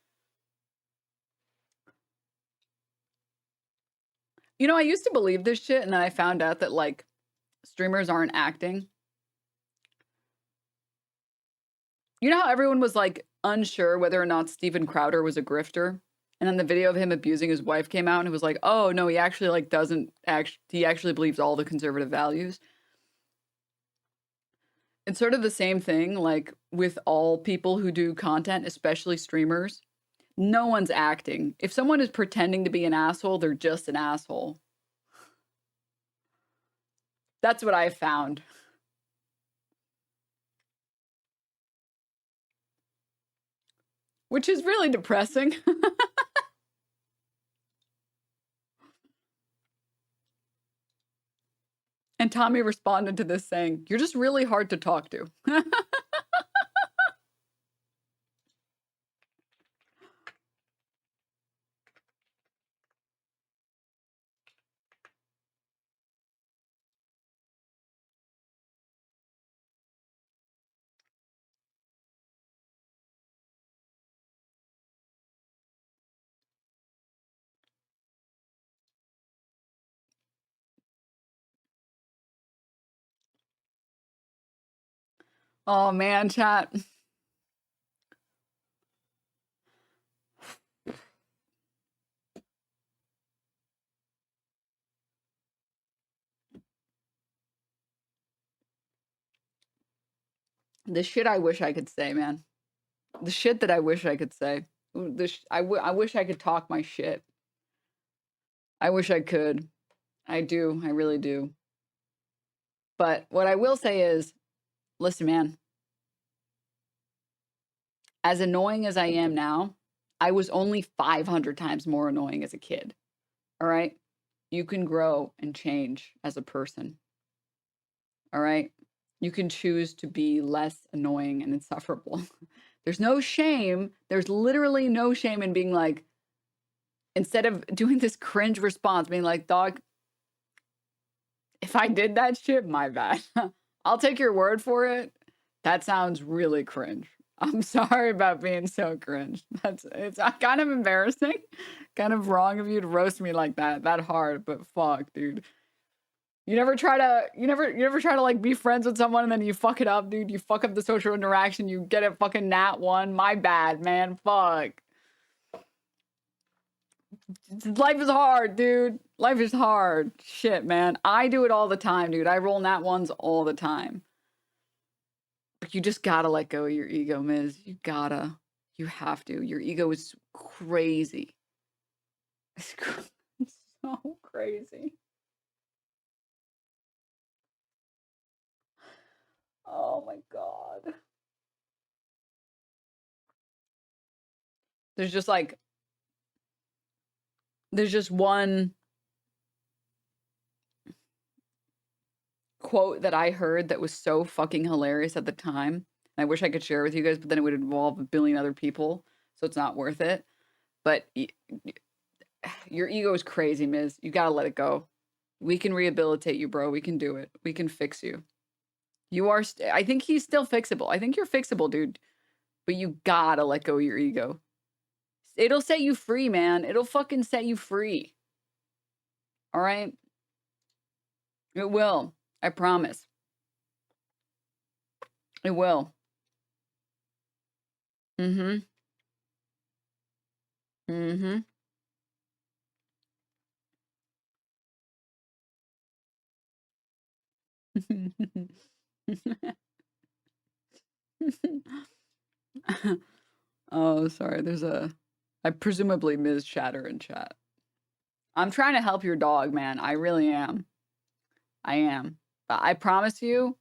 Speaker 1: You know, I used to believe this shit, and then I found out that, like, streamers aren't acting. You know how everyone was, like, unsure whether or not Steven Crowder was a grifter? And then the video of him abusing his wife came out, and it was like, oh, no, he actually, like, he actually believes all the conservative values. It's sort of the same thing, like, with all people who do content, especially streamers. No one's acting. If someone is pretending to be an asshole, they're just an asshole. That's what I found. Which is really depressing. And Tommy responded to this saying, you're just really hard to talk to. Oh man, chat. The shit I wish I could say, man. The shit that I wish I could say. I wish I could talk my shit. I wish I could. I do. I really do. But what I will say is, listen, man. As annoying as I am now, I was only 500 times more annoying as a kid. All right? You can grow and change as a person. All right? You can choose to be less annoying and insufferable. There's no shame. There's literally no shame in being like, instead of doing this cringe response, being like, dog, if I did that shit, my bad. I'll take your word for it. That sounds really cringe. I'm sorry about being so cringe. It's kind of embarrassing. Kind of wrong of you to roast me like that hard, but fuck, dude. You never try to like be friends with someone and then you fuck it up, dude. You fuck up the social interaction, you get a fucking nat 1. My bad, man. Fuck. Life is hard, dude. Life is hard. Shit, man. I do it all the time, dude. I roll nat 1s all the time. But you just gotta let go of your ego, Miz. You have to. Your ego is crazy. It's so crazy. Oh my God. There's just like, there's just one quote that I heard that was so fucking hilarious at the time. And I wish I could share it with you guys, but then it would involve a billion other people, so it's not worth it. But your ego is crazy, Miz. You gotta let it go. We can rehabilitate you, bro. We can do it. We can fix you. You are. I think he's still fixable. I think you're fixable, dude. But you gotta let go of your ego. It'll set you free, man. It'll fucking set you free. All right? It will. I promise. It will. Mm-hmm. Mm-hmm. Oh, sorry. There's I presumably Ms. Chatter in chat. I'm trying to help your dog, man. I really am. I am. But I promise you,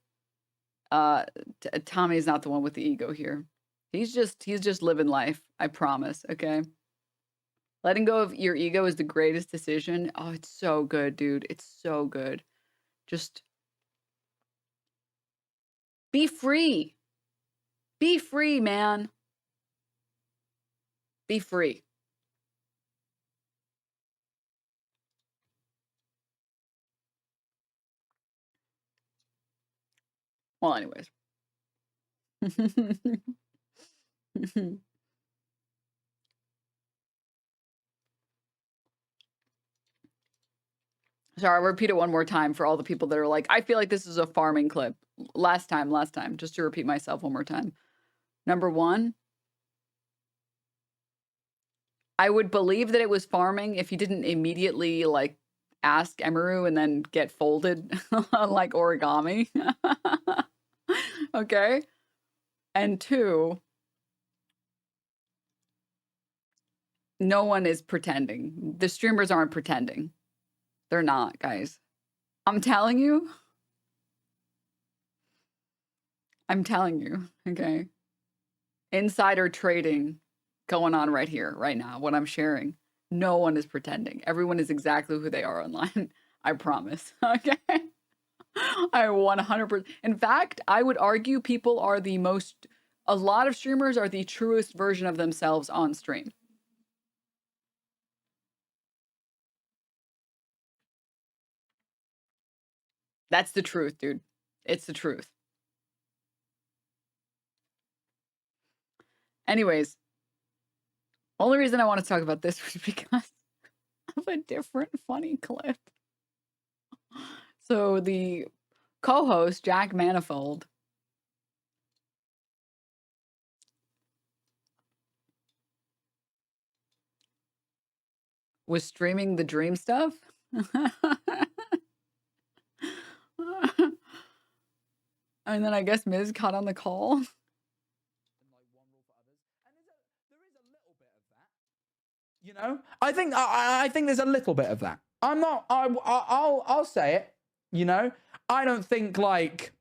Speaker 1: Tommy's not the one with the ego here. He's just living life. I promise. Okay. Letting go of your ego is the greatest decision. Oh, it's so good, dude. It's so good. Just be free. Be free, man. Be free. Well, anyways. Sorry, I'll repeat it one more time for all the people that are like, I feel like this is a farming clip. Last time, just to repeat myself one more time. Number one, I would believe that it was farming if he didn't immediately like ask Emiru and then get folded like origami. Okay. And two, no one is pretending. The streamers aren't pretending. They're not, guys. I'm telling you. Okay? Insider trading going on right here, right now, what I'm sharing. No one is pretending. Everyone is exactly who they are online. I promise. Okay? I 100%. In fact, I would argue people are a lot of streamers are the truest version of themselves on stream. That's the truth, dude. It's the truth. Anyways, only reason I want to talk about this was because of a different funny clip. So the co-host, Jack Manifold, was streaming the dream stuff. And then I guess Miz caught on the call.
Speaker 5: You know, I think there's a little bit of that. I'll say it. You know, I don't think like,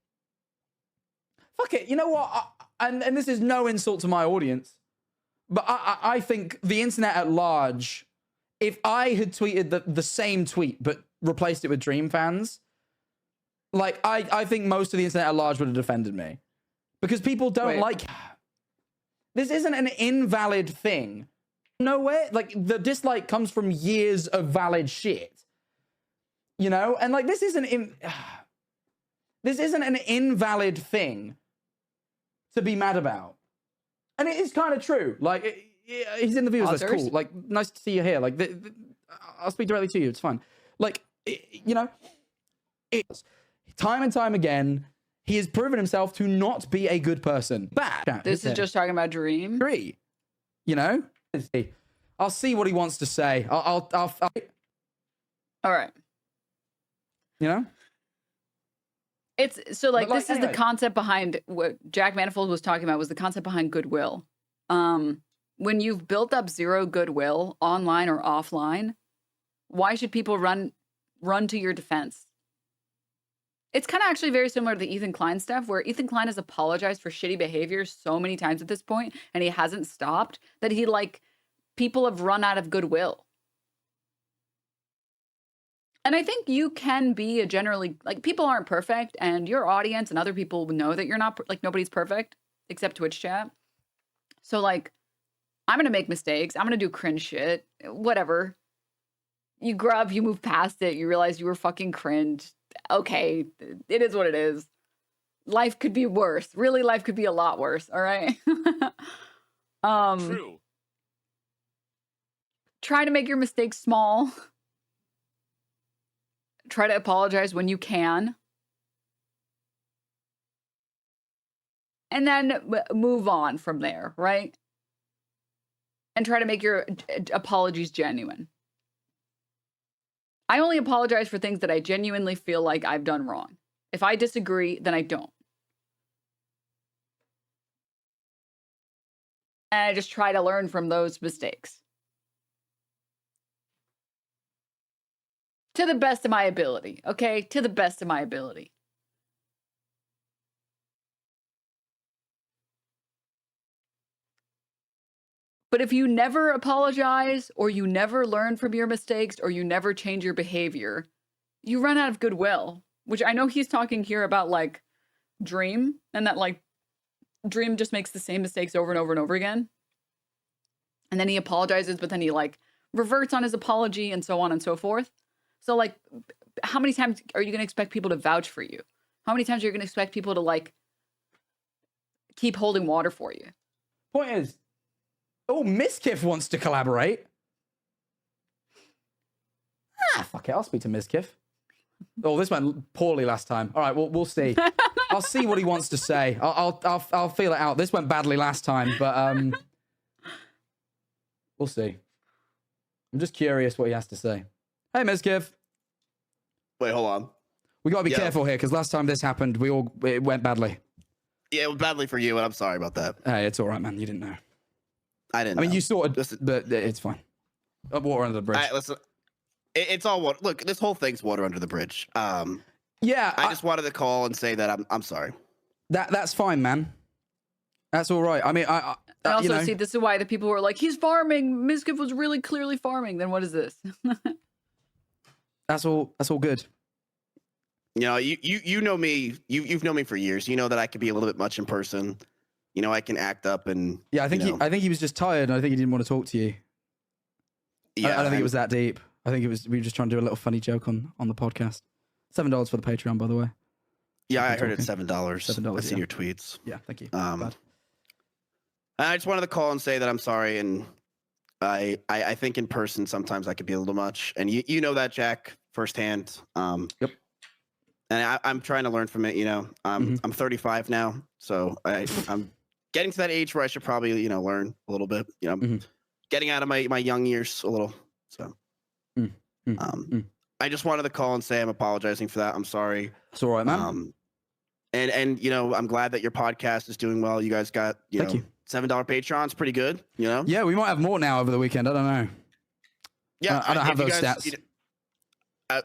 Speaker 5: fuck it. You know what? And this is no insult to my audience, but I think the internet at large, if I had tweeted the same tweet but replaced it with Dream fans, like I think most of the internet at large would have defended me, because people don't like. This isn't an invalid thing. Nowhere, like the dislike comes from years of valid shit, you know, and like this isn't an invalid thing to be mad about, and it is kind of true. Like he's in the viewers list, cool. Like nice to see you here. Like I'll speak directly to you. It's fine. Like you know, it's time and time again. He has proven himself to not be a good person. Bad.
Speaker 1: This is just talking about Dream.
Speaker 5: You know. I'll see what he wants to say. I'll
Speaker 1: all right.
Speaker 5: You know?
Speaker 1: It's so like this is the concept behind what Jack Manifold was talking about, was the concept behind Goodwill. When you've built up zero goodwill online or offline, why should people run to your defense? It's kind of actually very similar to the Ethan Klein stuff, where Ethan Klein has apologized for shitty behavior so many times at this point, and he hasn't stopped, that he like people have run out of goodwill. And I think you can be a generally like people aren't perfect, and your audience and other people know that you're not like nobody's perfect except Twitch chat. So like, I'm gonna make mistakes. I'm gonna do cringe shit. Whatever. You grow up, you move past it. You realize you were fucking cringe. Okay, it is what it is. Life could be worse. Really, life could be a lot worse. All right.
Speaker 8: True.
Speaker 1: Try to make your mistakes small. Try to apologize when you can. And then move on from there, right? And try to make your apologies genuine. I only apologize for things that I genuinely feel like I've done wrong. If I disagree, then I don't. And I just try to learn from those mistakes. To the best of my ability, okay? To the best of my ability. But if you never apologize, or you never learn from your mistakes, or you never change your behavior, you run out of goodwill. Which I know he's talking here about, like, Dream, and that, like, Dream just makes the same mistakes over and over and over again. And then he apologizes, but then he, like, reverts on his apology, and so on and so forth. So, like, how many times are you going to expect people to vouch for you? How many times are you going to expect people to, like, keep holding water for you?
Speaker 5: Point is, oh, Mizkif wants to collaborate. Fuck it, I'll speak to Mizkif. Oh, this went poorly last time. All right, we'll see. I'll see what he wants to say. I'll feel it out. This went badly last time, but we'll see. I'm just curious what he has to say. Hey, Mizkif.
Speaker 6: Wait, hold on.
Speaker 5: We gotta be careful here because last time this happened, it went badly.
Speaker 6: Yeah, it went badly for you, and I'm sorry about that.
Speaker 5: Hey, it's all right, man. You didn't know.
Speaker 6: I didn't.
Speaker 5: I mean,
Speaker 6: know.
Speaker 5: you sort of, but it's fine. Water under the bridge.
Speaker 6: All right, listen. It's all water. Look, this whole thing's water under the bridge.
Speaker 5: Yeah,
Speaker 6: I just wanted to call and say that I'm sorry.
Speaker 5: That's fine, man. That's all right. I mean, I
Speaker 1: also,
Speaker 5: you know,
Speaker 1: see, this is why the people who are like, he's farming. Mizkif was really clearly farming. Then what is this?
Speaker 5: That's all good.
Speaker 6: You know, you know me. You've known me for years. You know that I can be a little bit much in person. You know, I can act up and.
Speaker 5: Yeah, I think
Speaker 6: you know,
Speaker 5: I think he was just tired. And I think he didn't want to talk to you.
Speaker 6: Yeah,
Speaker 5: I don't think it was that deep. I think we were just trying to do a little funny joke on the podcast. $7 for the Patreon, by the way.
Speaker 6: Yeah, I heard it's $7.
Speaker 5: $7,
Speaker 6: I've seen
Speaker 5: yeah.
Speaker 6: your tweets.
Speaker 5: Yeah, thank you.
Speaker 6: I just wanted to call and say that I'm sorry, and I think in person sometimes I could be a little much, and you know that, Jack, firsthand.
Speaker 5: Yep.
Speaker 6: And I'm trying to learn from it. You know, I'm 35 now, so I'm getting to that age where I should probably learn a little bit. You know, getting out of my young years a little. So, I just wanted to call and say I'm apologizing for that. I'm sorry.
Speaker 5: It's all right, man.
Speaker 6: And I'm glad that your podcast is doing well. You guys got
Speaker 5: Thank you.
Speaker 6: $7 Patreon's pretty good. You know.
Speaker 5: Yeah, we might have more now over the weekend. I don't know.
Speaker 6: Yeah,
Speaker 5: I don't have
Speaker 6: if you
Speaker 5: those
Speaker 6: guys-
Speaker 5: stats.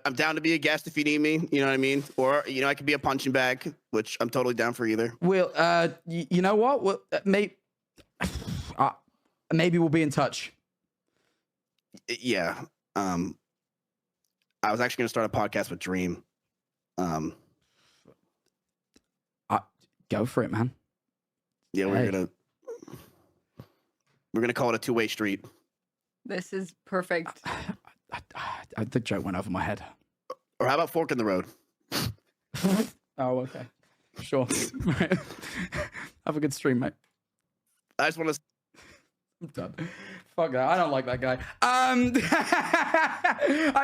Speaker 6: I'm down to be a guest if you need me. You know what I mean? Or I could be a punching bag, which I'm totally down for either.
Speaker 5: We'll, you know what? Well, maybe we'll be in touch.
Speaker 6: Yeah. I was actually going to start a podcast with Dream.
Speaker 5: Go for it, man.
Speaker 6: Yeah, we're gonna call it a two-way street.
Speaker 1: This is perfect.
Speaker 5: The joke went over my head.
Speaker 6: Or how about fork in the road?
Speaker 5: Oh, okay. Sure. Right. Have a good stream, mate.
Speaker 6: I just want to.
Speaker 5: I'm done. Fuck that. I don't like that guy. I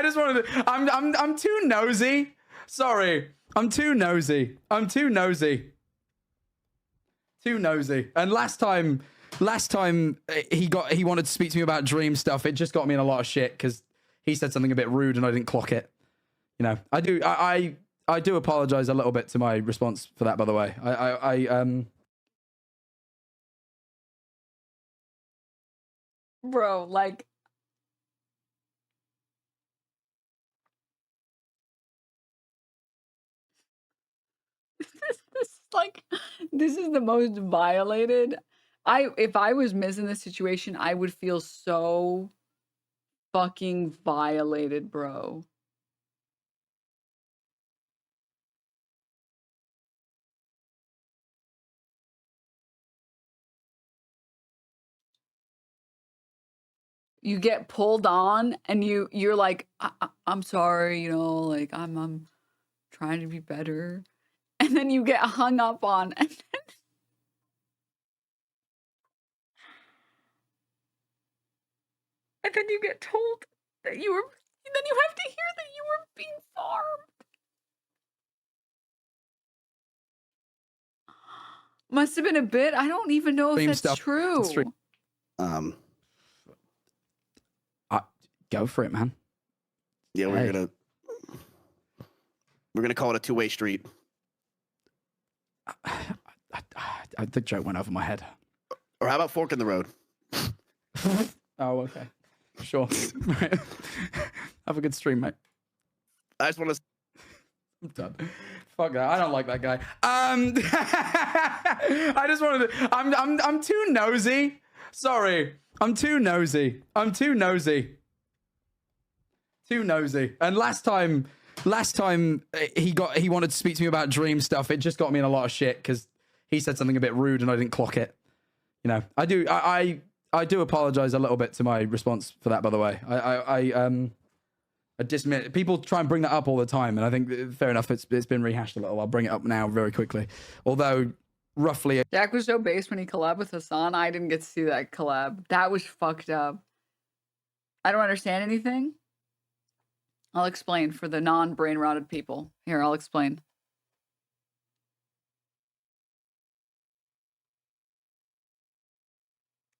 Speaker 5: just wanted to. I'm too nosy. Sorry. I'm too nosy. Too nosy. And last time he wanted to speak to me about Dream stuff. It just got me in a lot of shit because he said something a bit rude and I didn't clock it. You know, I do apologize a little bit to my response for that, by the way.
Speaker 1: Bro, like, this is the most violated. If I was Miz in this situation, I would feel so fucking violated, bro. you get pulled on and you're like, I'm sorry, you know, like I'm trying to be better. And then you get hung up on and then you get told that you were, and then you have to hear that you were being farmed. Must have been a bit. I don't even know if
Speaker 5: Stream
Speaker 1: that's
Speaker 5: stuff.
Speaker 1: true.
Speaker 5: Stream. Go for it, man.
Speaker 6: Yeah,
Speaker 5: Hey.
Speaker 6: we're gonna call it a two-way street.
Speaker 5: The joke went over my head.
Speaker 6: Or how about fork in the road?
Speaker 5: Oh, okay. Sure. Right. Have a good stream, mate.
Speaker 6: I just want to.
Speaker 5: I'm done. Fuck that. I don't like that guy. I just wanted to. I'm too nosy. Sorry. I'm too nosy. Too nosy. And last time he wanted to speak to me about dream stuff. It just got me in a lot of shit because he said something a bit rude and I didn't clock it. You know, I do apologize a little bit to my response for that, by the way. I dismiss, people try and bring that up all the time, and I think fair enough, it's been rehashed a little. I'll bring it up now very quickly. Although roughly
Speaker 1: Jack was so based when he collabed with Hassan. I didn't get to see that collab. That was fucked up. I don't understand anything. I'll explain for the non-brain rotted people. Here, I'll explain.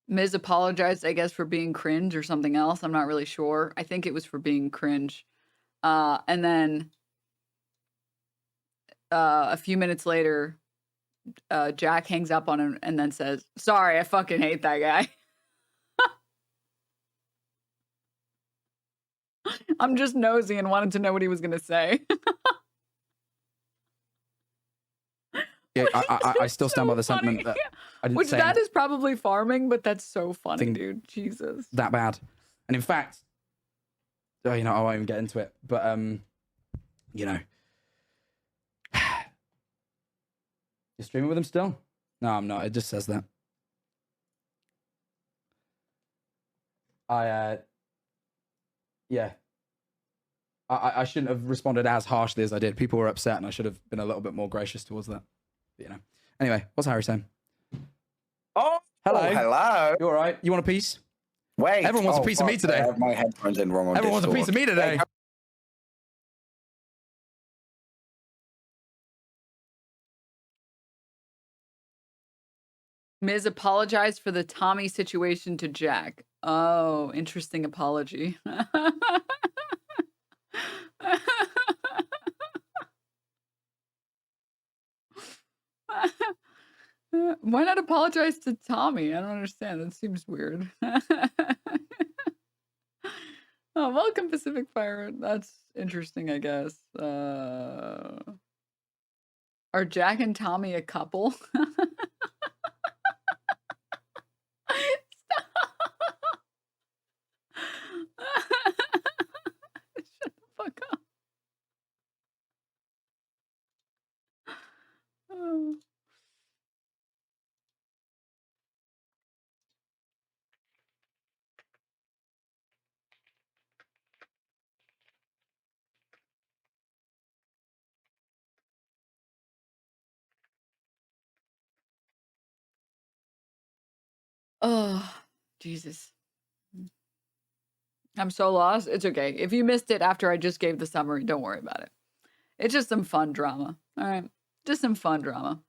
Speaker 1: Miz apologized, I guess, for being cringe or something else. I'm not really sure. I think it was for being cringe. And then a few minutes later, Jack hangs up on him and then says, sorry, I fucking hate that guy. I'm just nosy and wanted to know what he was going to say.
Speaker 5: yeah, I still stand by the sentiment that I didn't
Speaker 1: Which
Speaker 5: say
Speaker 1: that is probably farming, but that's so funny,
Speaker 5: Thing-
Speaker 1: dude. Jesus.
Speaker 5: that bad. And in fact, oh, you know, I won't even get into it. But you know, you're streaming with him still? No, I'm not. It just says that. Yeah. I shouldn't have responded as harshly as I did. People were upset, and I should have been a little bit more gracious towards that. But, you know. Anyway, what's Harry saying?
Speaker 8: Oh,
Speaker 5: Hello.
Speaker 8: hello.
Speaker 5: You all right? You want a piece?
Speaker 8: Wait.
Speaker 5: Everyone wants a
Speaker 8: oh,
Speaker 5: piece of me
Speaker 8: fuck,
Speaker 5: today.
Speaker 8: I have my headphones in wrong on
Speaker 5: Everyone wants a piece of me today.
Speaker 1: Miz apologized for the Tommy situation to Jack. Oh, interesting apology. Why not apologize to Tommy? I don't understand. That seems weird. Oh, welcome, Pacific Fire. That's interesting, I guess. Are Jack and Tommy a couple? Stop. Shut the fuck up. Oh. Oh, Jesus. I'm so lost. It's okay. If you missed it after I just gave the summary, don't worry about it. It's just some fun drama. All right. Just some fun drama.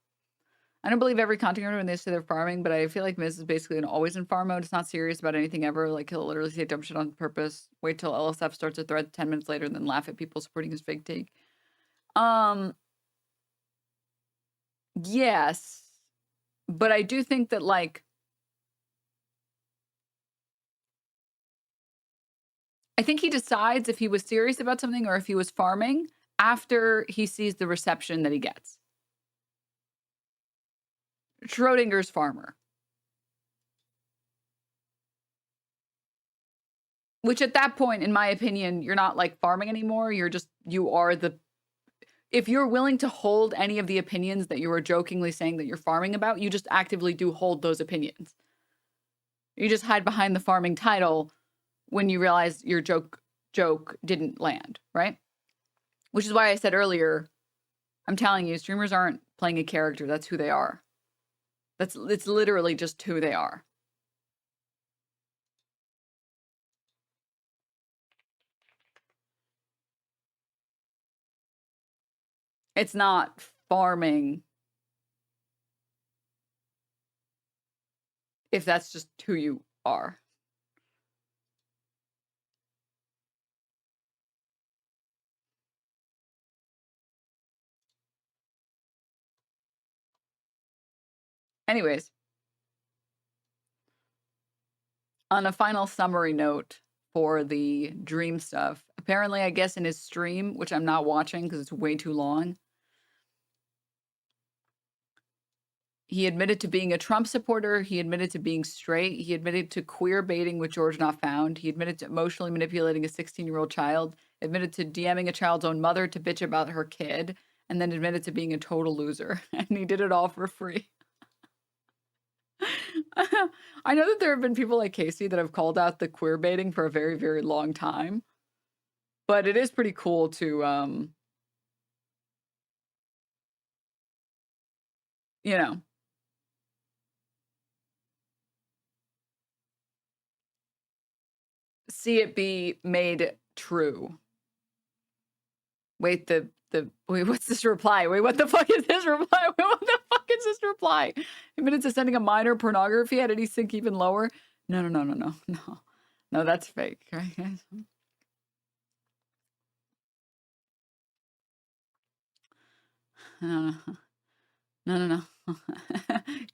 Speaker 1: I don't believe every content creator when they say they're farming, but I feel like Miz is basically always in farm mode. It's not serious about anything ever. Like, he'll literally say dumb shit on purpose, wait till LSF starts a thread 10 minutes later, and then laugh at people supporting his fake take. Yes. But I do think that, like, I think he decides if he was serious about something or if he was farming after he sees the reception that he gets. Schrodinger's farmer. Which at that point, in my opinion, you're not like farming anymore. You are the, if you're willing to hold any of the opinions that you were jokingly saying that you're farming about, you just actively do hold those opinions. You just hide behind the farming title when you realize your joke didn't land, right? Which is why I said earlier, I'm telling you, streamers aren't playing a character. That's who they are. It's literally just who they are. It's not farming if that's just who you are. Anyways, on a final summary note for the dream stuff, apparently, I guess in his stream, which I'm not watching because it's way too long, he admitted to being a Trump supporter. He admitted to being straight. He admitted to queer baiting with George Not Found. He admitted to emotionally manipulating a 16-year-old child, admitted to DMing a child's own mother to bitch about her kid, and then admitted to being a total loser. And he did it all for free. I know that there have been people like Casey that have called out the queer baiting for a very, very long time. But it is pretty cool to, you know, see it be made true. Wait, wait, what's this reply? Wait, what the fuck is this reply? Wait, what the fuck is this reply? Admitted to sending a minor pornography. How did he sink even lower? No. No, that's fake, right, guys? No.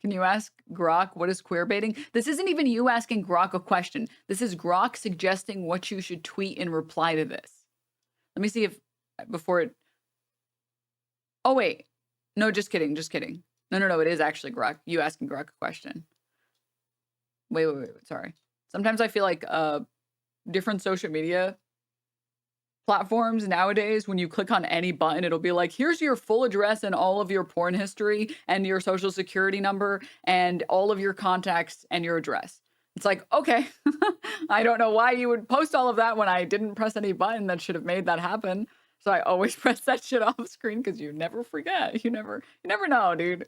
Speaker 1: Can you ask Grok what is queer baiting? This isn't even you asking Grok a question. This is Grok suggesting what you should tweet in reply to this. Let me see if before it. Oh wait, no, just kidding. No. It is actually Grok. You asking Grok a question. Wait. Sorry. Sometimes I feel like different social media platforms nowadays, when you click on any button, it'll be like, here's your full address and all of your porn history and your social security number and all of your contacts and your address. It's like, okay, I don't know why you would post all of that when I didn't press any button that should have made that happen. So I always press that shit off screen because you never forget. You never know, dude.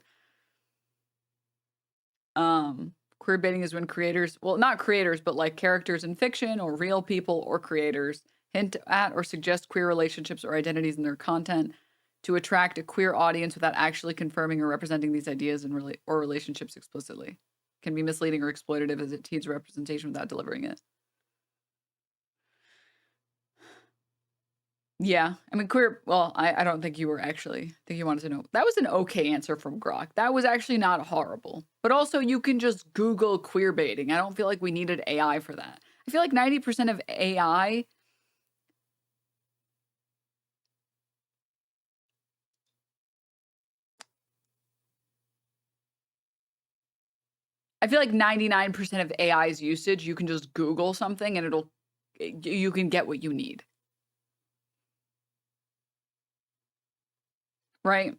Speaker 1: Queer baiting is when creators, well, not creators, but like characters in fiction or real people or creators hint at or suggest queer relationships or identities in their content to attract a queer audience without actually confirming or representing these ideas or relationships explicitly. Can be misleading or exploitative as it teases representation without delivering it. Yeah, I mean, queer, well, I don't think you were actually, I think you wanted to know. That was an okay answer from Grok. That was actually not horrible. But also, you can just Google queer baiting. I don't feel like we needed AI for that. I feel like 90% of AI I feel like 99% of AI's usage, you can just Google something and you can get what you need. Right?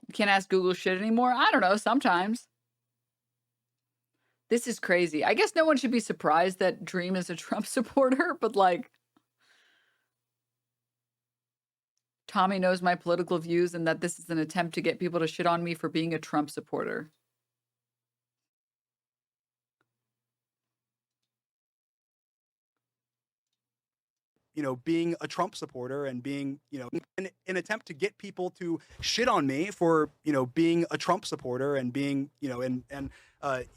Speaker 1: You can't ask Google shit anymore? I don't know, sometimes. This is crazy. I guess no one should be surprised that Dream is a Trump supporter, but like, Tommy knows my political views and that this is an attempt to get people to shit on me for being a Trump supporter.
Speaker 4: You know, being a Trump supporter and being, you know, an attempt to get people to shit on me for, you know, being a Trump supporter and being, you know, that's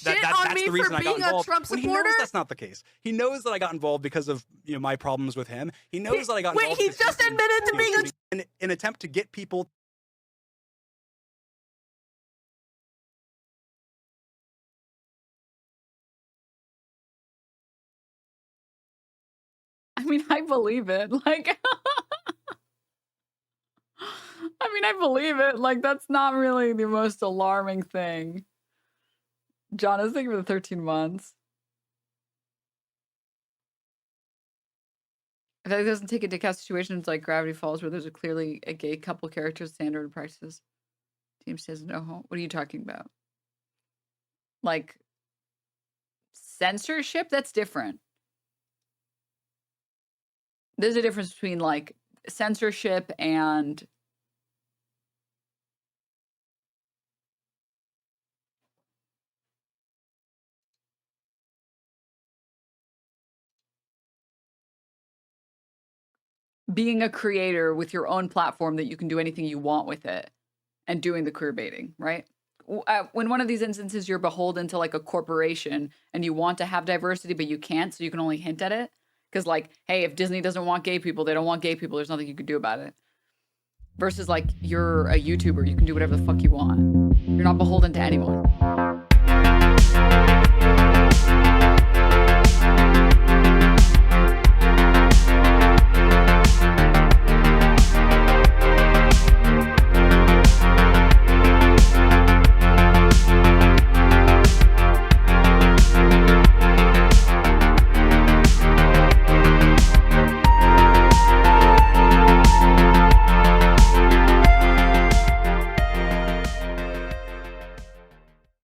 Speaker 4: the reason I got involved. When he knows that's not the case. He knows that I got involved because of, you know, my problems with him. He knows that I got involved.
Speaker 2: Wait, he just admitted to being
Speaker 4: an attempt to get people.
Speaker 1: I mean, I believe it. Like, I mean, I believe it. Like, that's not really the most alarming thing. John, I was thinking of the 13 months. I feel like it doesn't take into account situations like Gravity Falls where there's clearly a gay couple characters standard prices. Team says no. What are you talking about? Like censorship? That's different. There's a difference between like censorship and being a creator with your own platform that you can do anything you want with it and doing the queer baiting, right? When one of these instances you're beholden to like a corporation and you want to have diversity, but you can't, so you can only hint at it. Because like, hey, if Disney doesn't want gay people, they don't want gay people. There's nothing you can do about it. Versus like, you're a YouTuber. You can do whatever the fuck you want. You're not beholden to anyone.